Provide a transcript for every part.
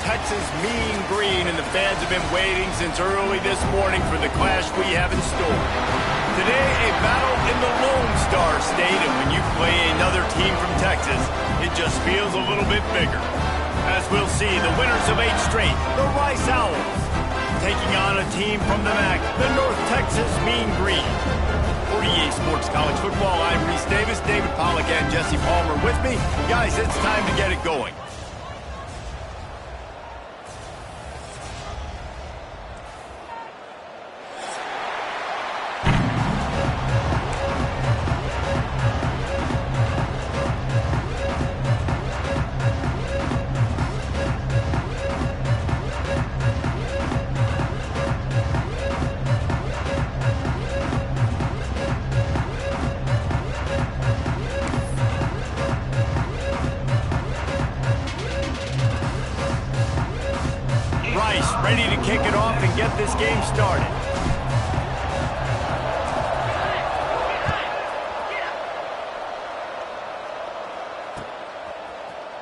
Texas Mean Green, and the fans have been waiting since early this morning for the clash we have in store. Today, a battle in the Lone Star State, and when you play another team from Texas, it just feels a little bit bigger. As we'll see, the winners of 8 straight, the Rice Owls, taking on a team from the MAC, the North Texas Mean Green. For EA Sports College Football, I'm Reese Davis, David Pollack, and Jesse Palmer with me. Guys, it's time to get it going. Ready to kick it off and get this game started.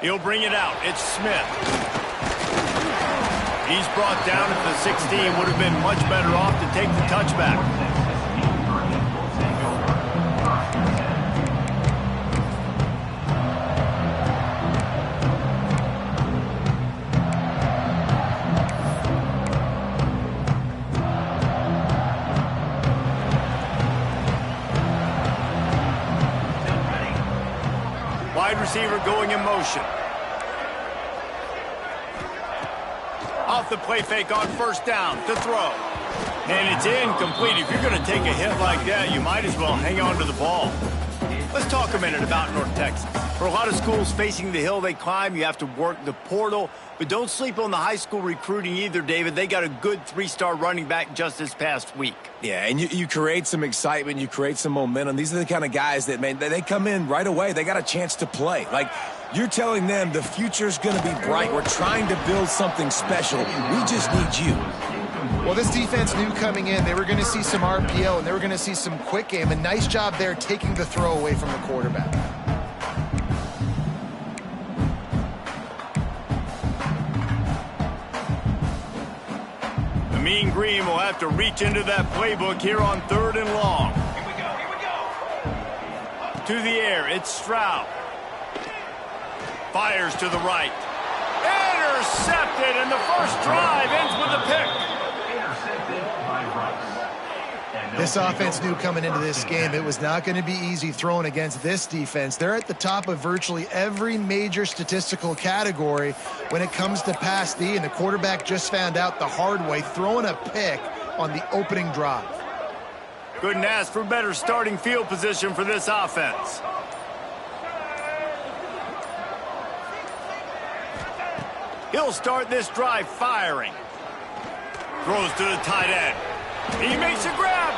He'll bring it out. It's Smith. He's brought down at the 16. Would have been much better off to take the touchback. Wide receiver going in motion. Off the play fake on first down to throw. And it's incomplete. If you're going to take a hit like that, you might as well hang on to the ball. Let's talk a minute about North Texas. For a lot of schools facing the hill they climb, you have to work the portal. But don't sleep on the high school recruiting either, David. They got a good 3-star running back just this past week. Yeah, and you create some excitement, you create some momentum. These are the kind of guys that, man, they come in right away. They got a chance to play. Like, you're telling them the future's going to be bright. We're trying to build something special. We just need you. Well, this defense knew coming in they were going to see some RPO and they were going to see some quick game. A nice job there taking the throw away from the quarterback. Mean Green will have to reach into that playbook here on 3rd and long. Here we go. To the air, it's Stroud. Fires to the right. Intercepted, and the first drive ends with a pick. This offense knew coming into this game it was not going to be easy throwing against this defense. They're at the top of virtually every major statistical category when it comes to pass D, and the quarterback just found out the hard way, throwing a pick on the opening drive. Couldn't ask for better starting field position for this offense. He'll start this drive firing. Throws to the tight end. He makes a grab.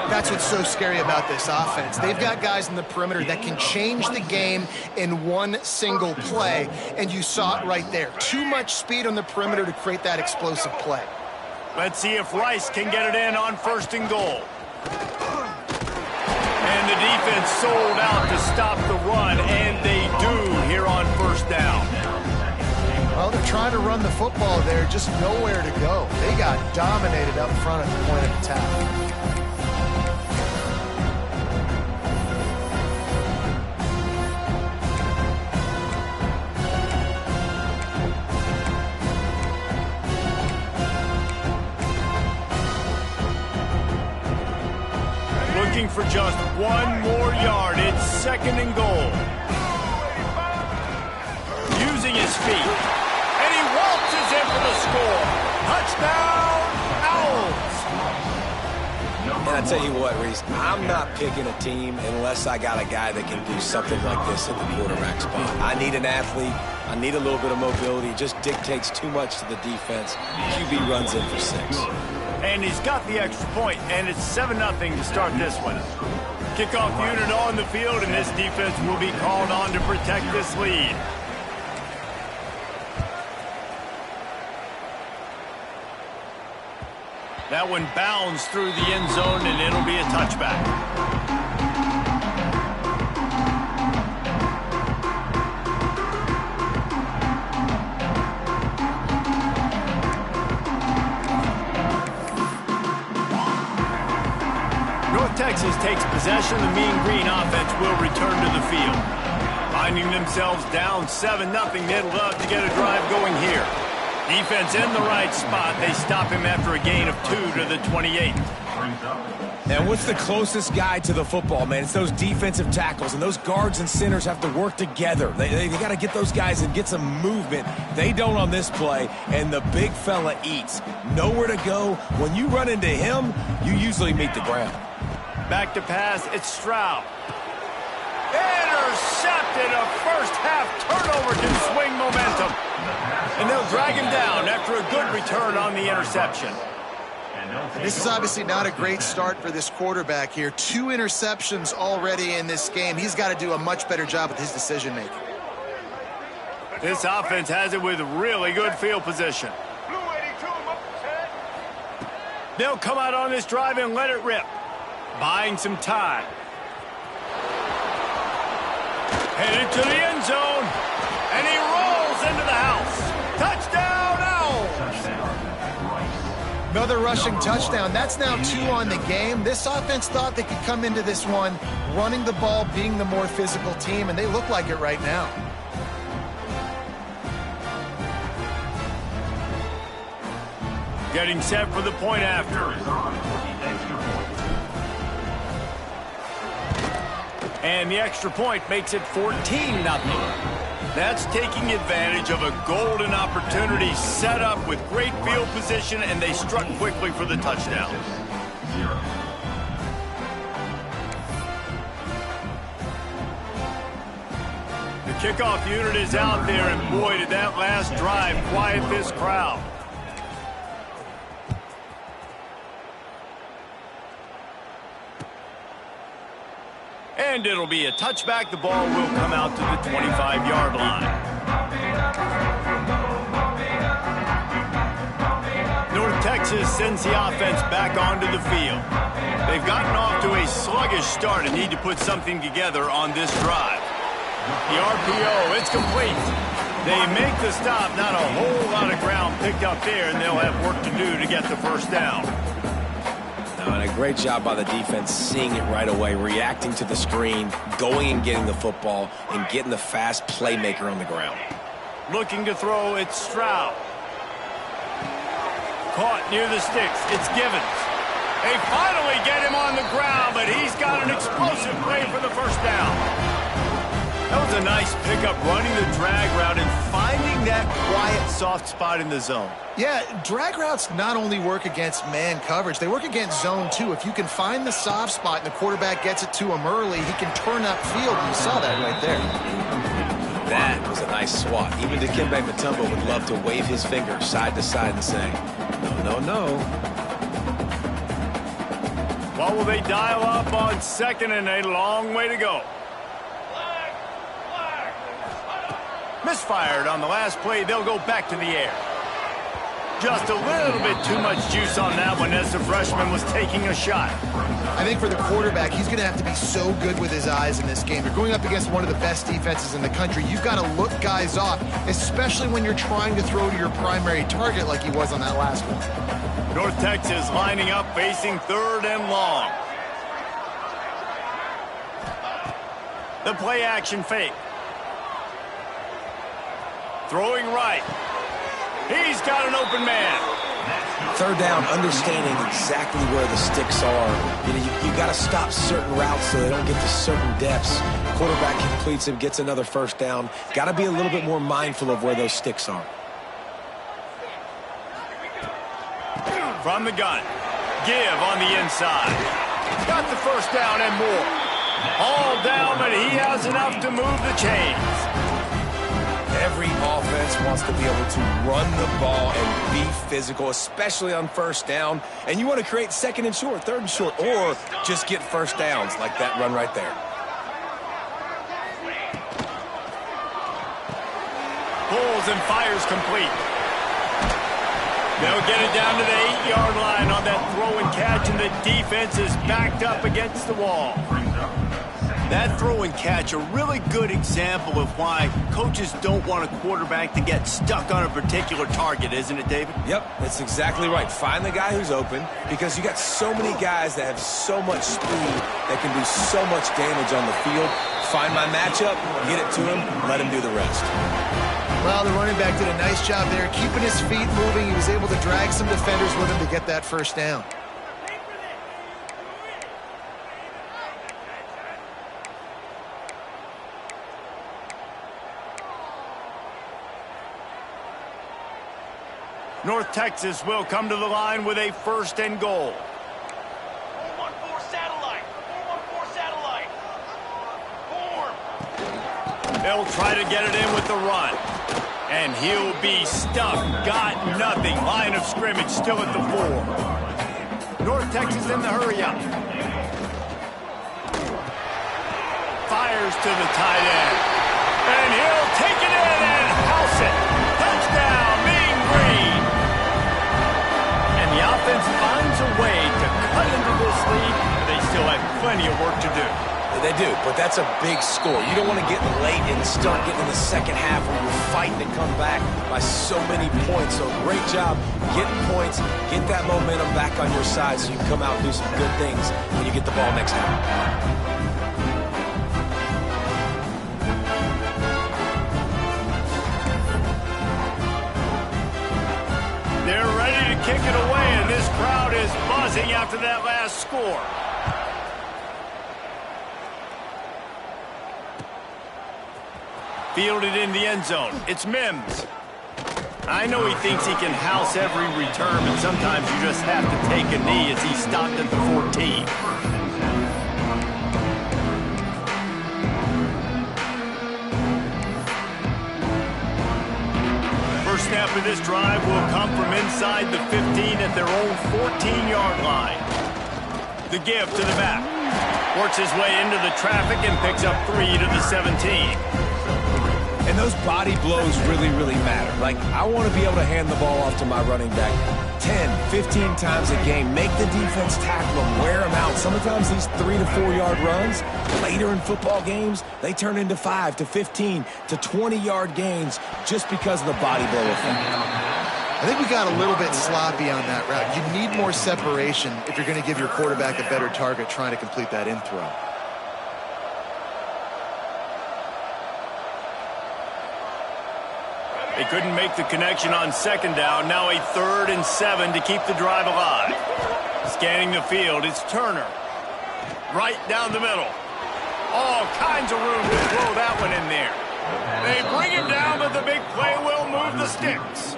That's what's so scary about this offense. They've got guys in the perimeter that can change the game in one single play, and you saw it right there. Too much speed on the perimeter to create that explosive play. Let's see if Rice can get it in on 1st and goal. And the defense sold out to stop the run, and they do here on 1st down. Well, they're trying to run the football there, just nowhere to go. They got dominated up front at the point of attack. Looking for just 1 more yard. It's 2nd and goal. Using his feet. And he waltzes in for the score. Touchdown, Owls. And I tell you what, Reese, I'm not picking a team unless I got a guy that can do something like this at the quarterback spot. I need an athlete. I need a little bit of mobility. It just dictates too much to the defense. QB runs in for 6. And he's got the extra point, and it's 7-0 to start this one. Kickoff unit on the field, and this defense will be called on to protect this lead. That one bounds through the end zone, and it'll be a touchback. Texas takes possession, the Mean Green offense will return to the field. Finding themselves down 7-0, they'd love to get a drive going here. Defense in the right spot. They stop him after a gain of 2 to the 28. And what's the closest guy to the football, man? It's those defensive tackles, and those guards and centers have to work together. They got to get those guys and get some movement. They don't on this play, and the big fella eats. Nowhere to go. When you run into him, you usually meet the ground. Back to pass, it's Stroud. Intercepted, a first-half turnover can swing momentum. And they'll drag him down after a good return on the interception. This is obviously not a great start for this quarterback here. 2 interceptions already in this game. He's got to do a much better job with his decision-making. This offense has it with really good field position. They'll come out on this drive and let it rip, buying some time. Headed to the end zone, and he rolls into the house. Touchdown, Owls! Another rushing touchdown. That's now 2 on the game. This offense thought they could come into this one running the ball, being the more physical team, and they look like it right now. Getting set for the point after. And the extra point makes it 14-0. That's taking advantage of a golden opportunity set up with great field position, and they struck quickly for the touchdown. The kickoff unit is out there, and boy, did that last drive quiet this crowd. And it'll be a touchback. The ball will come out to the 25-yard line. North Texas sends the offense back onto the field. They've gotten off to a sluggish start and need to put something together on this drive. The RPO, it's complete. They make the stop. Not a whole lot of ground picked up there, and they'll have work to do to get the first down. And a great job by the defense seeing it right away, reacting to the screen, going and getting the football, and getting the fast playmaker on the ground. Looking to throw, it's Stroud. Caught near the sticks, it's Givens. They finally get him on the ground, but he's got an explosive play for the first down. That was a nice pickup, running the drag route and finding that quiet, soft spot in the zone. Yeah, drag routes not only work against man coverage, they work against zone too. If you can find the soft spot and the quarterback gets it to him early, he can turn upfield, and you saw that right there. That was a nice swat. Even Ncaa25 Mutombo would love to wave his finger side to side and say, no, no, no. Well, will they dial up on second and a long way to go? Misfired on the last play. They'll go back to the air. Just a little bit too much juice on that one as the freshman was taking a shot. I think for the quarterback, he's going to have to be so good with his eyes in this game. You're going up against one of the best defenses in the country. You've got to look guys off, especially when you're trying to throw to your primary target like he was on that last one. North Texas lining up, facing 3rd and long. The play action fake. Throwing right. He's got an open man. 3rd down, understanding exactly where the sticks are. You got to stop certain routes so they don't get to certain depths. Quarterback completes him, gets another first down. Got to be a little bit more mindful of where those sticks are. From the gun. Give on the inside. Got the first down and more. All down, but he has enough to move the chains. Every offense wants to be able to run the ball and be physical, especially on first down. And you want to create 2nd and short, 3rd and short, or just get first downs like that run right there. Pulls and fires complete. They'll get it down to the 8-yard line on that throw and catch, and the defense is backed up against the wall. That throw and catch, a really good example of why coaches don't want a quarterback to get stuck on a particular target, isn't it, David? Yep, that's exactly right. Find the guy who's open, because you got so many guys that have so much speed that can do so much damage on the field. Find my matchup, get it to him, let him do the rest. Well, the running back did a nice job there, keeping his feet moving. He was able to drag some defenders with him to get that first down. North Texas will come to the line with a 1st and goal. 4-1-4 satellite. 4-1-4 satellite. Form. They'll try to get it in with the run. And he'll be stuck. Got nothing. Line of scrimmage still at the 4. North Texas in the hurry up. Fires to the tight end. And he'll take it in and house it. Touchdown, Mean Green. And the offense finds a way to cut into this lead, but they still have plenty of work to do. They do, but that's a big score. You don't want to get late and start getting in the second half where you're fighting to come back by so many points. So great job getting points, get that momentum back on your side so you can come out and do some good things when you get the ball next half. They're ready to kick it away, and this crowd is buzzing after that last score. Fielded in the end zone. It's Mims. I know he thinks he can house every return, but sometimes you just have to take a knee as he stopped at the 14. First snap of this drive will come from inside the 15 at their own 14-yard line. The give to the back. Works his way into the traffic and picks up 3 to the 17. And those body blows really, really matter. Like, I want to be able to hand the ball off to my running back 10, 15 times a game. Make the defense tackle them, wear them out. Sometimes these 3 to 4 yard runs, later in football games, they turn into 5 to 15 to 20-yard gains just because of the body blow effect. I think we got a little bit sloppy on that route. You need more separation if you're going to give your quarterback a better target trying to complete that in throw. They couldn't make the connection on 2nd down. Now a 3rd and 7 to keep the drive alive. Scanning the field, it's Turner. Right down the middle. All kinds of room to throw that one in there. They bring him down, but the big play will move the sticks.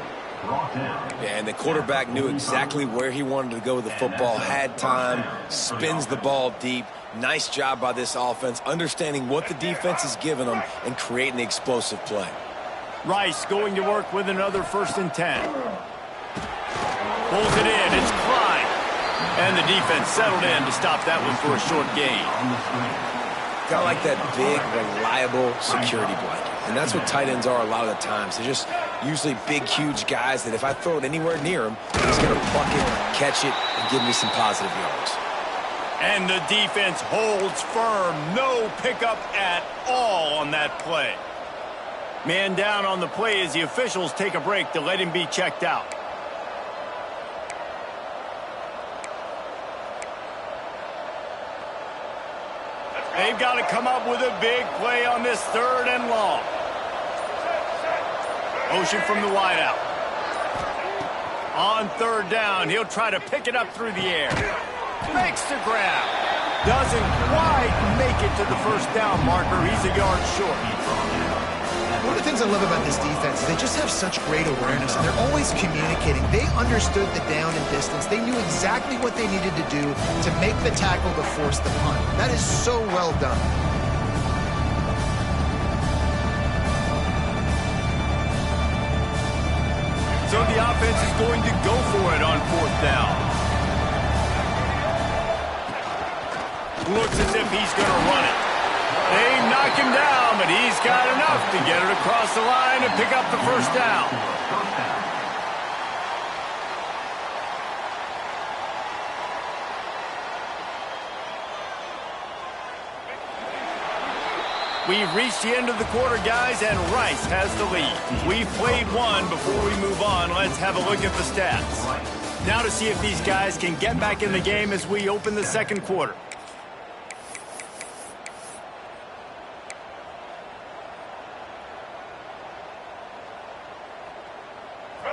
Yeah, and the quarterback knew exactly where he wanted to go with the football, had time, spins the ball deep. Nice job by this offense, understanding what the defense is giving them and creating the explosive play. Rice going to work with another 1st and 10. Pulls it in. It's Klein. And the defense settled in to stop that one for a short gain. Got like that big, reliable security blanket. And that's what tight ends are a lot of the times. They're just usually big, huge guys that if I throw it anywhere near him, he's going to pluck it, catch it, and give me some positive yards. And the defense holds firm. No pickup at all on that play. Man down on the play as the officials take a break to let him be checked out. They've got to come up with a big play on this 3rd and long. Motion from the wideout. On 3rd down, he'll try to pick it up through the air. Makes the grab. Doesn't quite make it to the 1st down marker. He's a yard short. One of the things I love about this defense is they just have such great awareness, and they're always communicating. They understood the down and distance. They knew exactly what they needed to do to make the tackle to force the punt. That is so well done. So the offense is going to go for it on 4th down. Looks as if he's going to run it. They knock him down, but he's got enough to get it across the line and pick up the 1st down. We've reached the end of the quarter, guys, and Rice has the lead. We've played one. Before we move on, let's have a look at the stats. Now to see if these guys can get back in the game as we open the second quarter.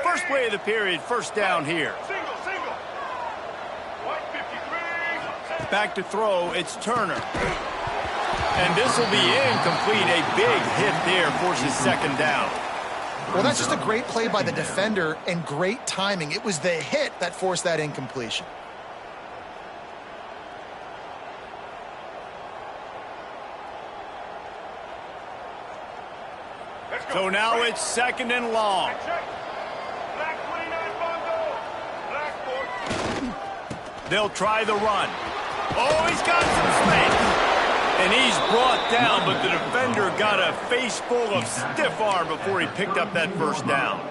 First play of the period, first down here. Single. 153. Back to throw, it's Turner. And this will be incomplete. A big hit there forces second down. Well, that's just a great play by the defender and great timing. It was the hit that forced that incompletion. So now it's second and long. Black 29 Bondo. Black 4. They'll try the run. Oh, he's got some space. And he's brought down, but the defender got a face full of stiff arm before he picked up that first down.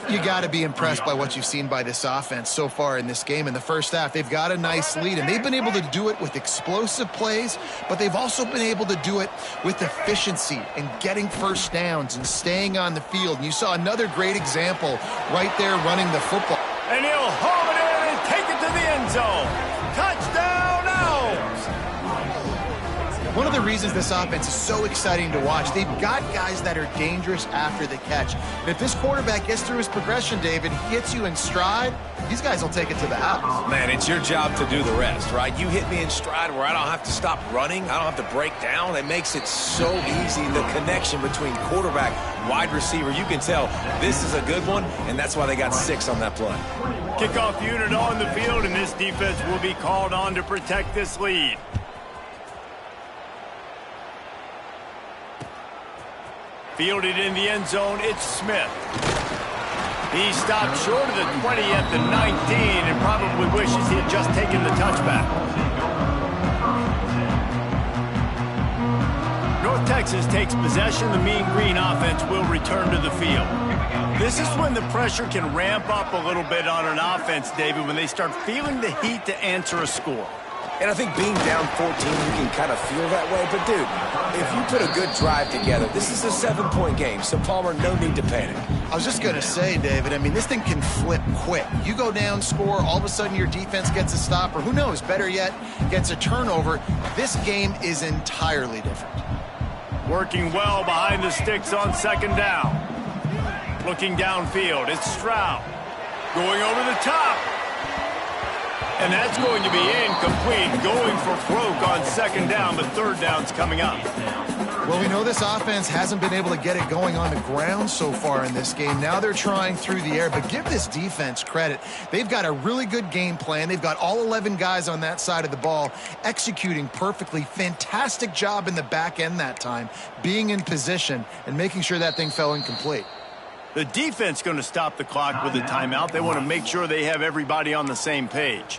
You got to be impressed by what you've seen by this offense so far in this game. In the first half, they've got a nice lead, and they've been able to do it with explosive plays, but they've also been able to do it with efficiency and getting first downs and staying on the field. And you saw another great example right there running the football. And he'll haul it in and take it to the end zone. Touchdown, Owls! One of the reasons this offense is so exciting to watch, they've got guys that are dangerous after the catch. And if this quarterback gets through his progression, David, hits you in stride, these guys will take it to the house. Man, it's your job to do the rest, right? You hit me in stride where I don't have to stop running. I don't have to break down. It makes it so easy. The connection between quarterback, wide receiver, you can tell this is a good one, and that's why they got 6 on that play. Kickoff unit on the field, and this defense will be called on to protect this lead. Fielded in the end zone, it's Smith. He stopped short of the 20 at the 19 and probably wishes he had just taken the touchback. North Texas takes possession. The Mean Green offense will return to the field. This is when the pressure can ramp up a little bit on an offense, David, when they start feeling the heat to answer a score. And I think being down 14, you can kind of feel that way. But, dude, if you put a good drive together, this is a 7-point game. So, Palmer, no need to panic. I was just going to say, David, I mean, this thing can flip quick. You go down, score, all of a sudden your defense gets a stop, or who knows, better yet, gets a turnover. This game is entirely different. Working well behind the sticks on second down. Looking downfield, it's Stroud. Going over the top. And that's going to be incomplete. Going for broke on second down, but third down's coming up. Well, we know this offense hasn't been able to get it going on the ground so far in this game. Now they're trying through the air, but give this defense credit. They've got a really good game plan. They've got all 11 guys on that side of the ball executing perfectly. Fantastic job in the back end that time, being in position and making sure that thing fell incomplete. The defense going to stop the clock with a timeout. They want to make sure they have everybody on the same page.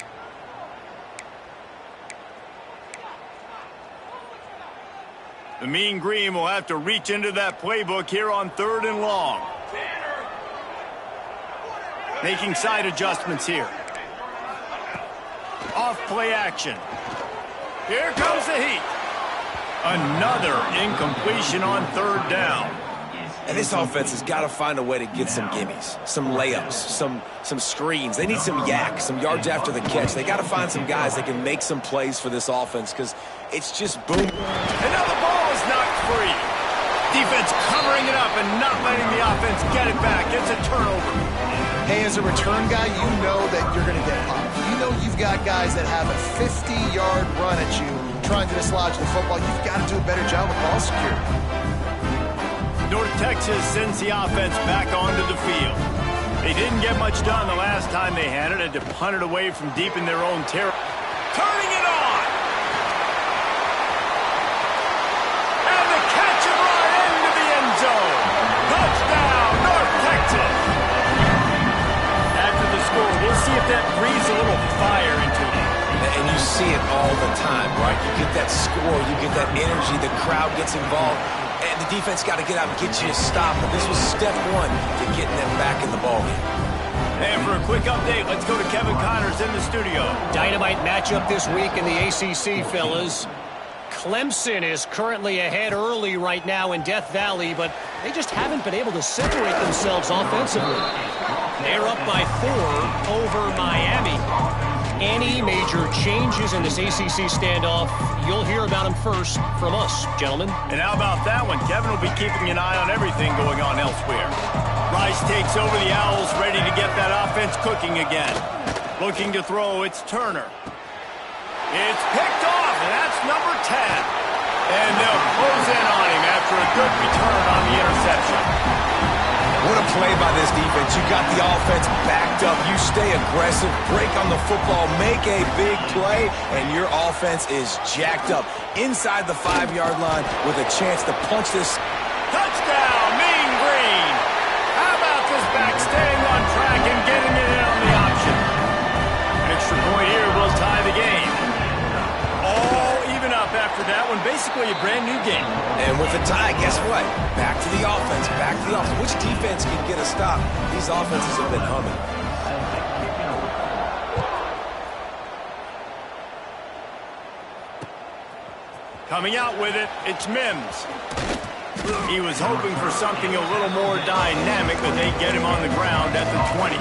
The Mean Green will have to reach into that playbook here on third and long. Making side adjustments here. Off play action. Here comes the heat. Another incompletion on third down. And this offense has got to find a way to get some gimmies, some layups, some screens. They need some yak, some yards after the catch. They got to find some guys that can make some plays for this offense because it's just boom. And now the ball is knocked free. Defense covering it up and not letting the offense get it back. It's a turnover. Hey, as a return guy, you know that you're going to get popped. You know you've got guys that have a 50-yard run at you trying to dislodge the football. You've got to do a better job with ball security. North Texas sends the offense back onto the field. They didn't get much done the last time they had it. Had to punt it away from deep in their own territory. Turning it on! And the catch it right into the end zone. Touchdown, North Texas! After the score, we'll see if that breathes a little fire into them. And you see it all the time, right? You get that score, you get that energy, the crowd gets involved. And the defense got to get out and get you a stop. But this was step one to getting them back in the ballgame. And for a quick update, let's go to Kevin Connors in the studio. Dynamite matchup this week in the ACC, fellas. Clemson is currently ahead early right now in Death Valley, but they just haven't been able to separate themselves offensively. They're up by 4 over Miami. Any major changes in this ACC standoff, you'll hear about them first from us, gentlemen. And how about that one? Kevin will be keeping an eye on everything going on elsewhere. Rice takes over the Owls, ready to get that offense cooking again. Looking to throw, it's Turner. It's picked off, and that's number 10. And they'll close in on him after a good return on the interception. What a play by this defense. You got the offense backed up. You stay aggressive, break on the football, make a big play, and your offense is jacked up inside the 5-yard line with a chance to punch this. Touchdown, Mean Green. How about this back staying on track and getting it in on the option? Extra point here will tie the game. All even up after that one. Basically a brand new game. And with the tie, guess what? Back to the offense. Back to the offense. Which defense can get a stop? These offenses have been humming. Coming out with it, it's Mims. He was hoping for something a little more dynamic, but they get him on the ground at the 20.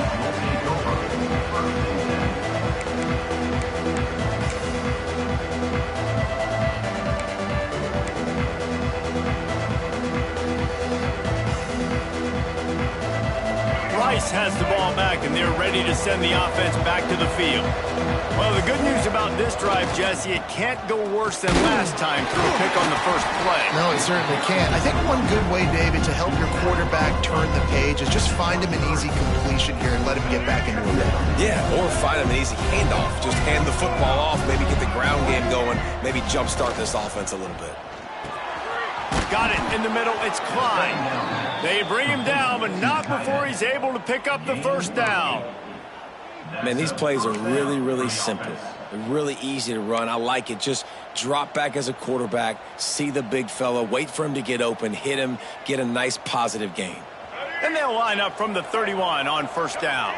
Rice has the ball back, and they're ready to send the offense back to the field. Well, the good news about this drive, Jesse, it can't go worse than last time through a pick on the first play. No, it certainly can't. I think one good way, David, to help your quarterback turn the page is just find him an easy completion here and let him get back into a rhythm. Yeah, or find him an easy handoff. Just hand the football off, maybe get the ground game going, maybe jumpstart this offense a little bit. Got it in the middle. It's Klein. They bring him down, but not before he's able to pick up the first down. Man, these plays are really, really simple. They're really easy to run. I like it. Just drop back as a quarterback, see the big fella, wait for him to get open, hit him, get a nice positive gain. And they'll line up from the 31 on first down.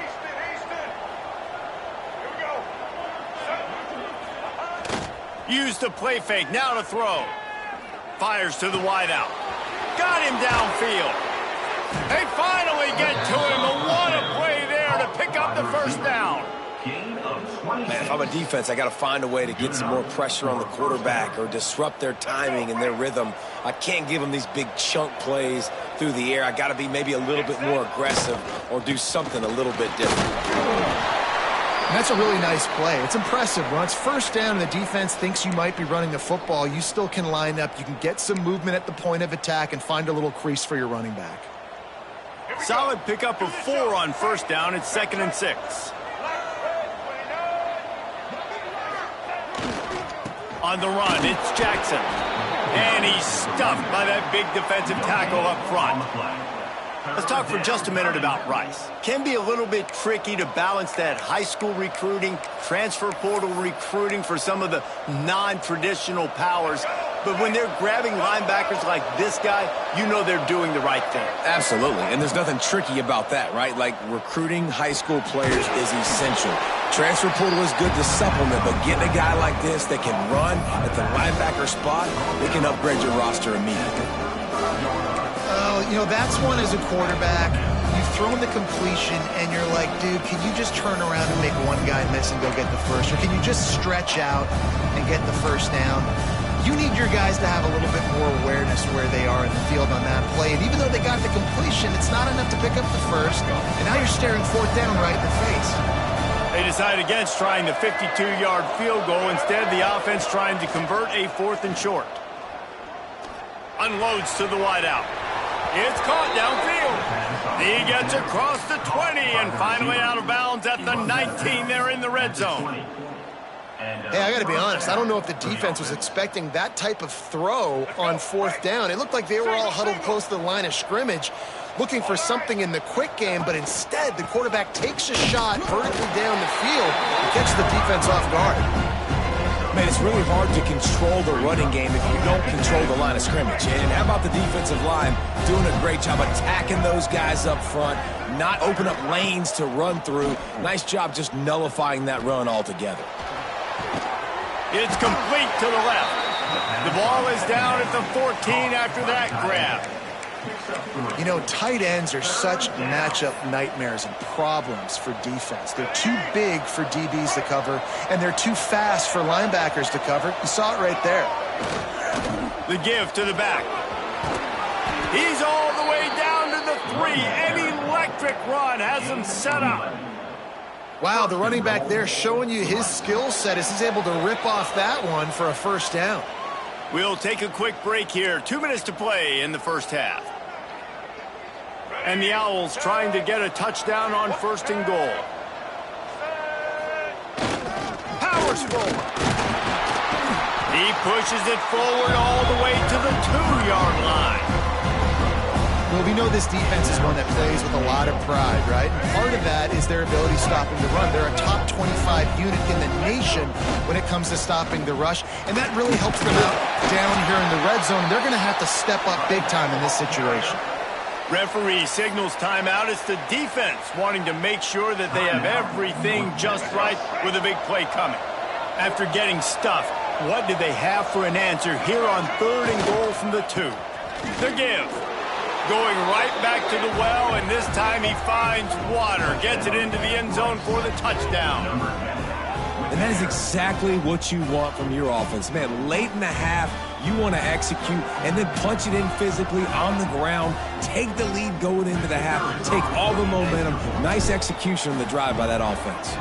Use the play fake. Now to throw. Fires to the wideout. Got him downfield. They finally get to him. And what a play there to pick up the first down. Man, if I'm a defense, I got to find a way to get some more pressure on the quarterback or disrupt their timing and their rhythm. I can't give them these big chunk plays through the air. I got to be maybe a little bit more aggressive or do something a little bit different. And that's a really nice play. It's impressive. When it's first down and the defense thinks you might be running the football, you still can line up. You can get some movement at the point of attack and find a little crease for your running back. Solid pickup of 4 on first down. It's 2nd and 6. On the run, it's Jackson. And he's stuffed by that big defensive tackle up front. Let's talk for just a minute about Rice. Can be a little bit tricky to balance that high school recruiting, transfer portal recruiting for some of the non-traditional powers. But when they're grabbing linebackers like this guy, you know they're doing the right thing. Absolutely, and there's nothing tricky about that, right? Like, recruiting high school players is essential. Transfer portal is good to supplement, but getting a guy like this that can run at the linebacker spot, it can upgrade your roster immediately. You know, that's one as a quarterback. You've thrown the completion, and you're like, dude, can you just turn around and make one guy miss and go get the first? Or can you just stretch out and get the first down? You need your guys to have a little bit more awareness where they are in the field on that play. And even though they got the completion, it's not enough to pick up the first. And now you're staring 4th down right in the face. They decide against trying the 52-yard field goal. Instead, the offense trying to convert a 4th and short. Unloads to the wideout. It's caught downfield. He gets across the 20 and finally out of bounds at the 19. They're in the red zone. Hey, I got to be honest. I don't know if the defense was expecting that type of throw on 4th down. It looked like they were all huddled close to the line of scrimmage, looking for something in the quick game, but instead the quarterback takes a shot vertically down the field and catches the defense off guard. Man, it's really hard to control the running game if you don't control the line of scrimmage. And how about the defensive line doing a great job attacking those guys up front, not open up lanes to run through. Nice job just nullifying that run altogether. It's complete to the left. The ball is down at the 14 after that grab. You know, tight ends are such matchup nightmares and problems for defense. They're too big for DBs to cover, and they're too fast for linebackers to cover. You saw it right there. The give to the back. He's all the way down to the 3. An electric run has him set up. Wow, the running back there showing you his skill set as he's able to rip off that one for a first down. We'll take a quick break here. 2 minutes to play in the first half. And the Owls trying to get a touchdown on 1st and goal. Powers forward. He pushes it forward all the way to the 2-yard line. Well, we know this defense is one that plays with a lot of pride, right? And part of that is their ability stopping the run. They're a top 25 unit in the nation when it comes to stopping the rush, and that really helps them out down here in the red zone. They're going to have to step up big time in this situation. Referee signals timeout. It's the defense wanting to make sure that they have everything just right with a big play coming. After getting stuffed, what do they have for an answer here on 3rd and goal from the 2? The give. Going right back to the well, and this time he finds water. Gets it into the end zone for the touchdown. And that is exactly what you want from your offense. Man, late in the half, you want to execute and then punch it in physically on the ground. Take the lead going into the half. Take all the momentum. Nice execution on the drive by that offense.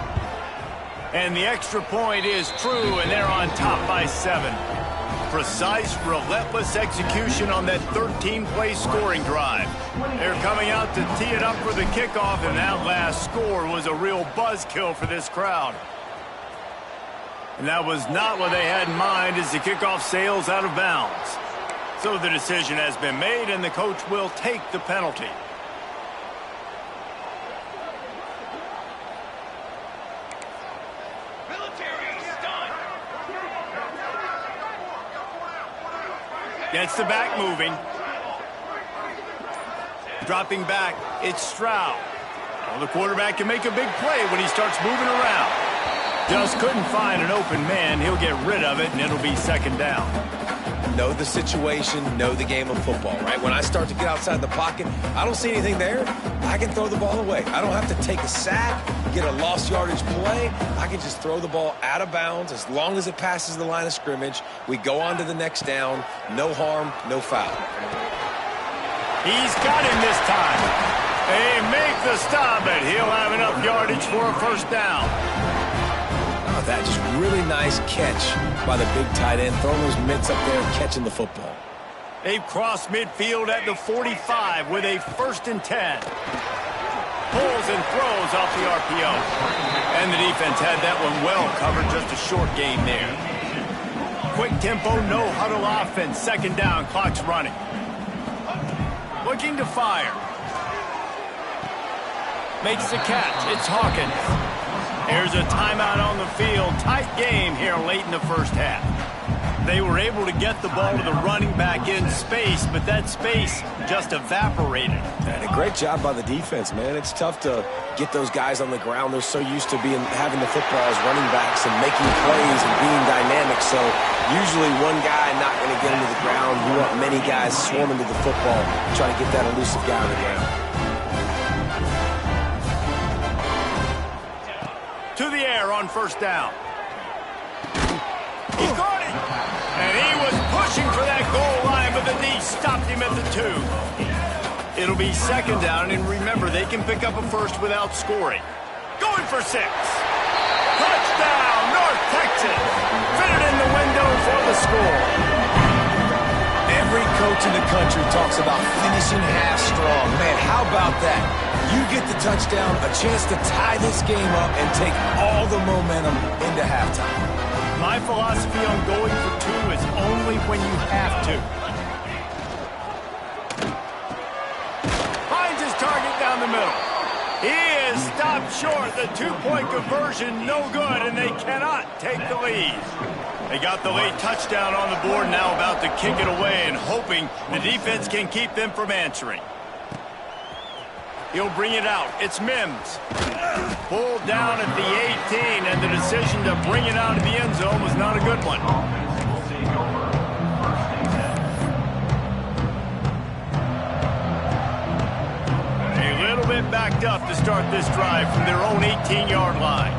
And the extra point is true, and they're on top by 7. Precise, relentless execution on that 13-play scoring drive. They're coming out to tee it up for the kickoff, and that last score was a real buzzkill for this crowd. And that was not what they had in mind as the kickoff sails out of bounds. So the decision has been made, and the coach will take the penalty. Gets the back moving. Dropping back, it's Stroud. Well, the quarterback can make a big play when he starts moving around. Just couldn't find an open man. He'll get rid of it, and it'll be 2nd down. Know the situation, know the game of football, right? When I start to get outside the pocket, I don't see anything there, I can throw the ball away. I don't have to take a sack, get a lost yardage play. I can just throw the ball out of bounds as long as it passes the line of scrimmage. We go on to the next down. No harm, no foul. He's got him this time. They make the stop, and he'll have enough yardage for a 1st down. That just really nice catch by the big tight end, throwing those mitts up there and catching the football. They've crossed midfield at the 45 with a 1st and 10. Pulls and throws off the RPO. And the defense had that one well covered, just a short gain there. Quick tempo, no huddle offense. 2nd down, clock's running. Looking to fire. Makes the catch. It's Hawkins. There's a timeout on the field. Tight game here late in the first half. They were able to get the ball to the running back in space, but that space just evaporated. And a great job by the defense, man. It's tough to get those guys on the ground. They're so used to having the football as running backs and making plays and being dynamic. So usually one guy not going to get into the ground. You want many guys swarming to the football, trying to get that elusive guy on the ground. To the air on 1st down. He caught it. And he was pushing for that goal line, but the D stopped him at the 2. It'll be 2nd down, and remember, they can pick up a 1st without scoring. Going for 6. Touchdown, North Texas. Fitted in the window for the score. Every coach in the country talks about finishing half strong. Man, how about that? You get the touchdown, a chance to tie this game up and take all the momentum into halftime. My philosophy on going for 2 is only when you have to. Finds his target down the middle. He is stopped short. The 2-point conversion, no good, and they cannot take the lead. They got the late touchdown on the board, now about to kick it away and hoping the defense can keep them from answering. He'll bring it out. It's Mims. Pulled down at the 18, and the decision to bring it out of the end zone was not a good one. a little bit backed up to start this drive from their own 18-yard line.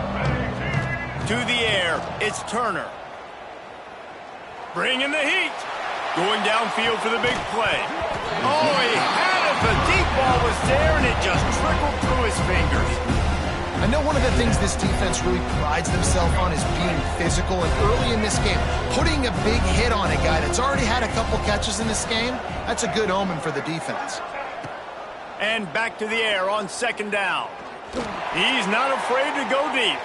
To the air, it's Turner. Bringing the heat. Going downfield for the big play. Oh, he had it. The deep ball was there, and it just trickled through his fingers. I know one of the things this defense really prides themselves on is being physical, and early in this game, putting a big hit on a guy that's already had a couple catches in this game, that's a good omen for the defense. And back to the air on second down. He's not afraid to go deep.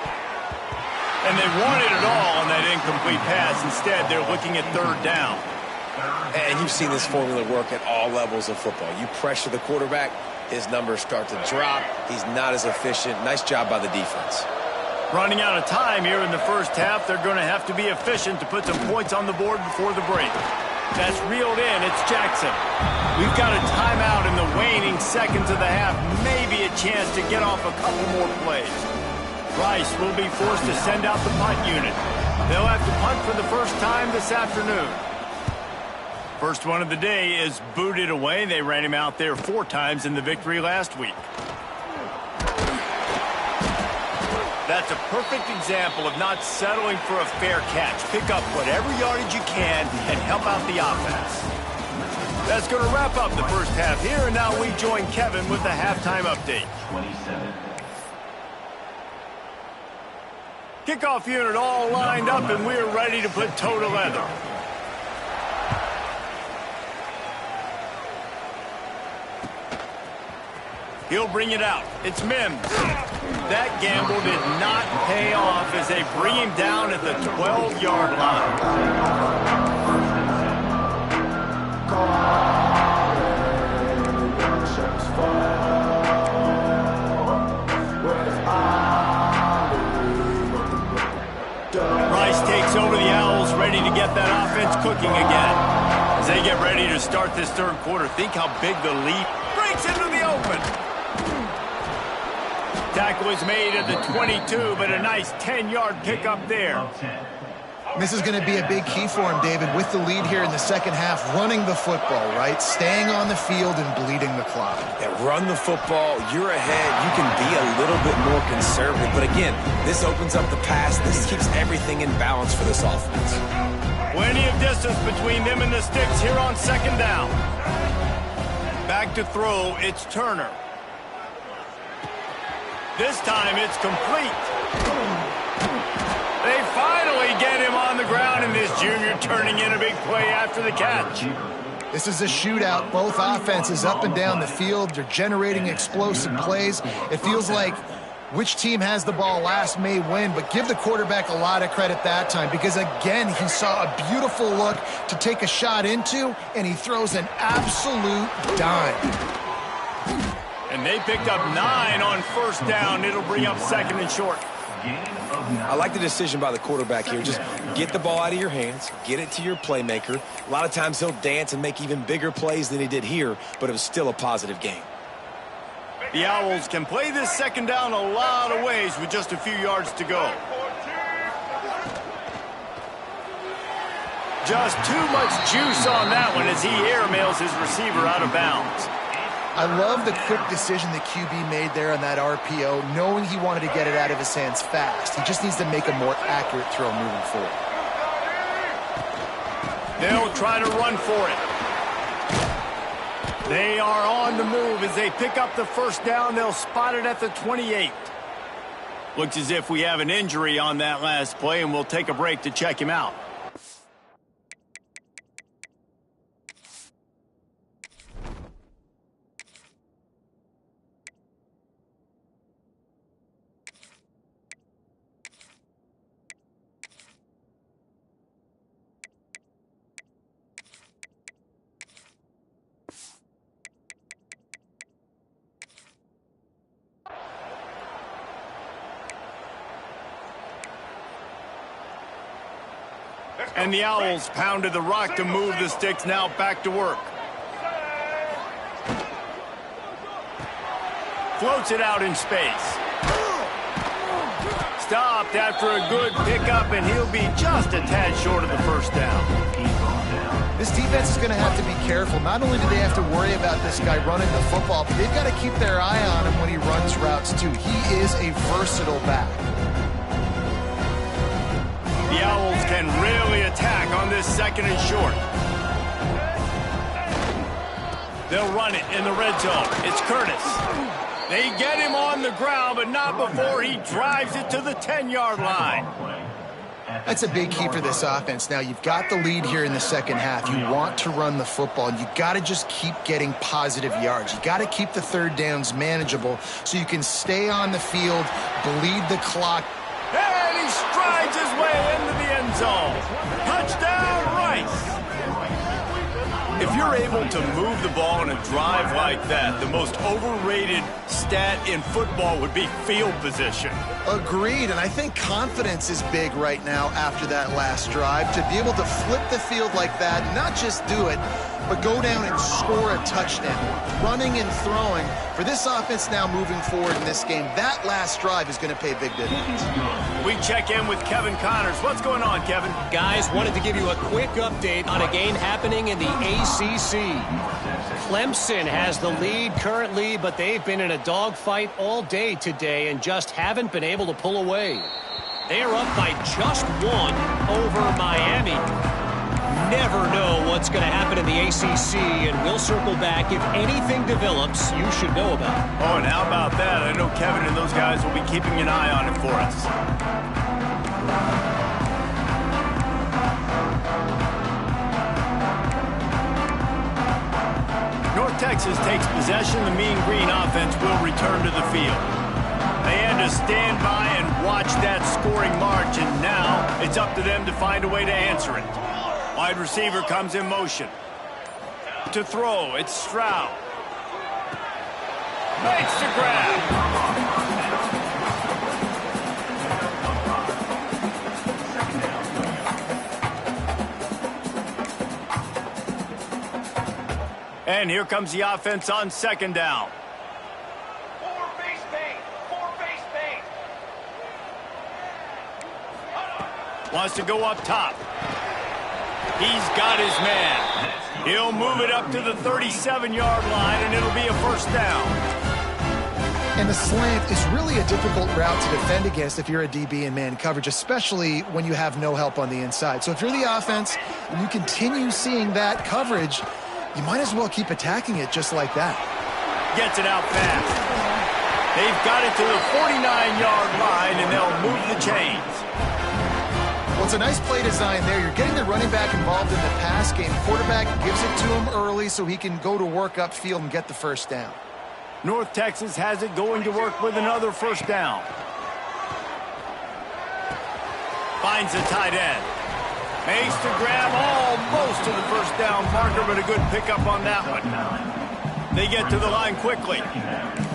And they wanted it all on that incomplete pass. Instead, they're looking at third down. And you've seen this formula work at all levels of football. You pressure the quarterback, his numbers start to drop. He's not as efficient. Nice job by the defense. Running out of time here in the first half, they're going to have to be efficient to put some points on the board before the break. That's reeled in. It's Jackson. We've got a timeout in the waning seconds of the half. Maybe a chance to get off a couple more plays. Rice will be forced to send out the punt unit. They'll have to punt for the first time this afternoon. First one of the day is booted away. They ran him out there 4 times in the victory last week. That's a perfect example of not settling for a fair catch. Pick up whatever yardage you can and help out the offense. That's going to wrap up the first half here, and now we join Kevin with the halftime update. 27. Kickoff unit all lined up, and we're ready to put toe to leather. He'll bring it out. It's Mims. That gamble did not pay off as they bring him down at the 12-yard line. Rice takes over the Owls, ready to get that offense cooking again. As they get ready to start this third quarter, think how big the lead breaks into the open. Tackle is made at the 22, but a nice 10-yard pickup there. This is going to be a big key for him, David, with the lead here in the second half, running the football, right? Staying on the field and bleeding the clock. Yeah, run the football. You're ahead. You can be a little bit more conservative. But again, this opens up the pass. This keeps everything in balance for this offense. Plenty of distance between them and the sticks here on second down. Back to throw, it's Turner. This time it's complete. They finally get him on the ground, and this junior turning in a big play after the catch. This is a shootout. Both offenses up and down the field. They're generating explosive plays. It feels like which team has the ball last may win, but give the quarterback a lot of credit that time because, again, he saw a beautiful look to take a shot into, and he throws an absolute dime. And they picked up 9 on first down. It'll bring up second and short. I like the decision by the quarterback here. Just get the ball out of your hands, get it to your playmaker. A lot of times he'll dance and make even bigger plays than he did here, but it was still a positive game. The Owls can play this second down a lot of ways with just a few yards to go. Just too much juice on that one as he airmails his receiver out of bounds. I love the quick decision the QB made there on that RPO, knowing he wanted to get it out of his hands fast. He just needs to make a more accurate throw moving forward. They'll try to run for it. They are on the move as they pick up the first down. They'll spot it at the 28. Looks as if we have an injury on that last play, and we'll take a break to check him out. And the Owls pounded the rock to move the sticks, now back to work. Floats it out in space. Stopped after a good pickup, and he'll be just a tad short of the first down. This defense is going to have to be careful. Not only do they have to worry about this guy running the football, but they've got to keep their eye on him when he runs routes too. He is a versatile back. The Owls can really attack on this 2nd and short. They'll run it in the red zone. It's Curtis. They get him on the ground, but not before he drives it to the 10-yard line. That's a big key for this offense. Now, you've got the lead here in the second half. You want to run the football, and you got to just keep getting positive yards. You got to keep the third downs manageable so you can stay on the field, bleed the clock. And he strides his way into the end zone. Touchdown, Rice. If you're able to move the ball in a drive like that, the most overrated stat in football would be field position. Agreed, and I think confidence is big right now after that last drive. To be able to flip the field like that, not just do it, but go down and score a touchdown. Running and throwing. For this offense now moving forward in this game, that last drive is going to pay big dividends. We check in with Kevin Connors. What's going on, Kevin? Guys, wanted to give you a quick update on a game happening in the ACC. Clemson has the lead currently, but they've been in a dogfight all day today and just haven't been able to pull away. They're up by just 1 over Miami. Never know what's going to happen in the ACC, and we'll circle back if anything develops you should know about. Oh, and how about that? I know Kevin and those guys will be keeping an eye on it for us. North Texas takes possession. The Mean Green offense will return to the field. They had to stand by and watch that scoring march, and now it's up to them to find a way to answer it. Wide receiver comes in motion. To throw, it's Stroud. Makes the grab. And here comes the offense on 2nd down. Four base paint. Wants to go up top. He's got his man. He'll move it up to the 37-yard line, and it'll be a 1st down. And the slant is really a difficult route to defend against if you're a DB in man coverage, especially when you have no help on the inside. So if you're the offense and you continue seeing that coverage, you might as well keep attacking it just like that. Gets it out fast. They've got it to the 49-yard line, and they'll move the chains. Well, it's a nice play design there. You're getting the running back involved in the pass game. Quarterback gives it to him early so he can go to work upfield and get the 1st down. North Texas has it going to work with another 1st down. Finds the tight end. Makes the grab almost to the 1st down marker, but a good pickup on that one. They get to the line quickly.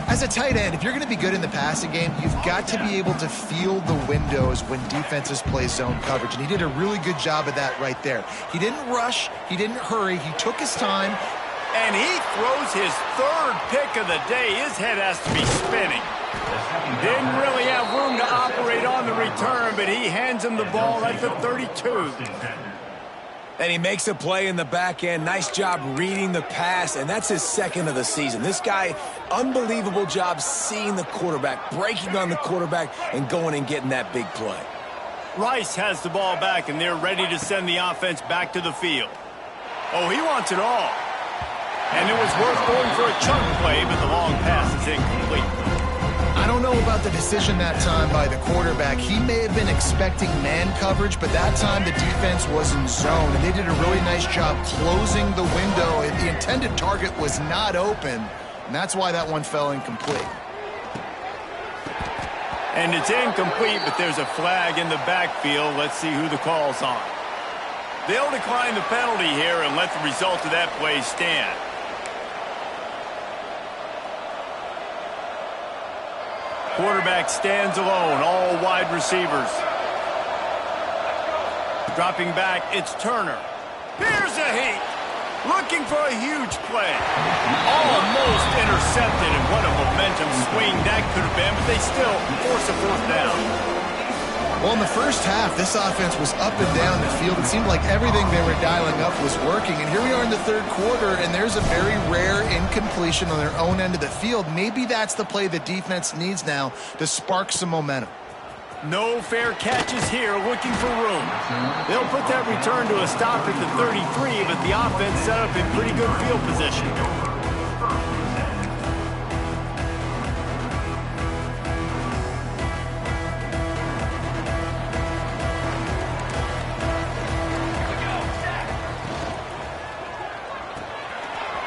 As a tight end, if you're going to be good in the passing game, you've got to be able to feel the windows when defenses play zone coverage, and he did a really good job of that right there. He didn't rush. He didn't hurry. He took his time. And he throws his 3rd pick of the day. His head has to be spinning. Didn't really have room to operate on the return, but he hands him the ball at the 32. And he makes a play in the back end. Nice job reading the pass, and that's his 2nd of the season. This guy, unbelievable job seeing the quarterback, breaking on the quarterback, and going and getting that big play. Rice has the ball back, and they're ready to send the offense back to the field. Oh, he wants it all. And it was worth going for a chunk play, but the long pass is incomplete. I don't know about the decision that time by the quarterback. He may have been expecting man coverage, but that time the defense was in zone, and they did a really nice job closing the window. The intended target was not open, and that's why that one fell incomplete. And it's incomplete, but there's a flag in the backfield. Let's see who the call's on. They'll decline the penalty here and let the result of that play stand. Quarterback stands alone, all wide receivers. Dropping back, it's Turner. Here's a heat. Looking for a huge play. Almost intercepted, and what a momentum swing that could have been, but they still force a 4th down. Well, in the first half, this offense was up and down the field. It seemed like everything they were dialing up was working. And here we are in the third quarter, and there's a very rare incompletion on their own end of the field. Maybe that's the play the defense needs now to spark some momentum. No fair catches here, looking for room. They'll put that return to a stop at the 33, but the offense set up in pretty good field position.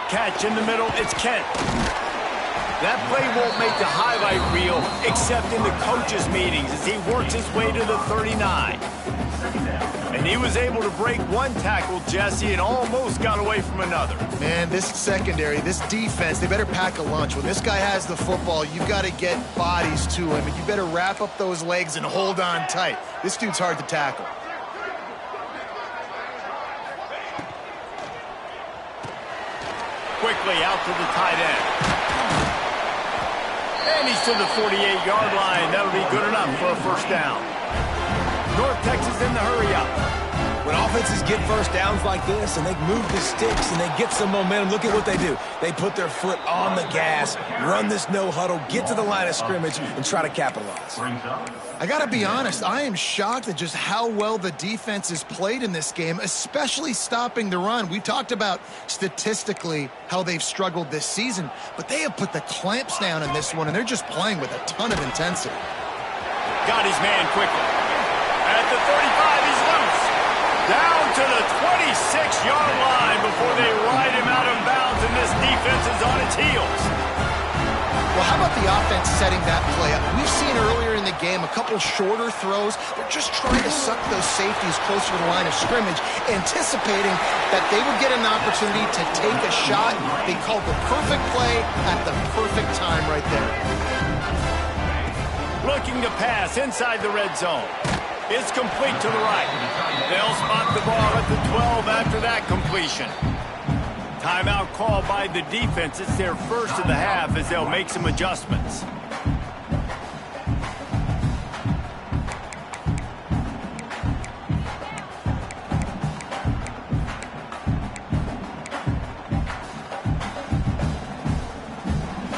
Catch in the middle, it's Kent. That play won't make the highlight reel except in the coaches' meetings as he works his way to the 39. And he was able to break one tackle, Jesse, and almost got away from another. Man, this secondary, this defense, they better pack a lunch. When this guy has the football, you've got to get bodies to him, and you better wrap up those legs and hold on tight. This dude's hard to tackle. Quickly out to the tight end. And he's to the 48-yard line. That'll be good enough for a first down. North Texas in the hurry-up. When offenses get first downs like this and they move the sticks and they get some momentum, look at what they do. They put their foot on the gas, run this no-huddle, get to the line of scrimmage, and try to capitalize. I got to be honest, I am shocked at just how well the defense has played in this game, especially stopping the run. We talked about statistically how they've struggled this season, but they have put the clamps down in this one, and they're just playing with a ton of intensity. Got his man quickly. At the 35, he's loose. Down to the 26-yard line before they ride him out of bounds, and this defense is on its heels. Well, how about the offense setting that play up? We've seen earlier in the game a couple shorter throws. They're just trying to suck those safeties closer to the line of scrimmage, anticipating that they would get an opportunity to take a shot. They called the perfect play at the perfect time right there. Looking to pass inside the red zone. It's complete to the right. They'll spot the ball at the 12 after that completion. Timeout called by the defense. It's their first of the half as they'll make some adjustments.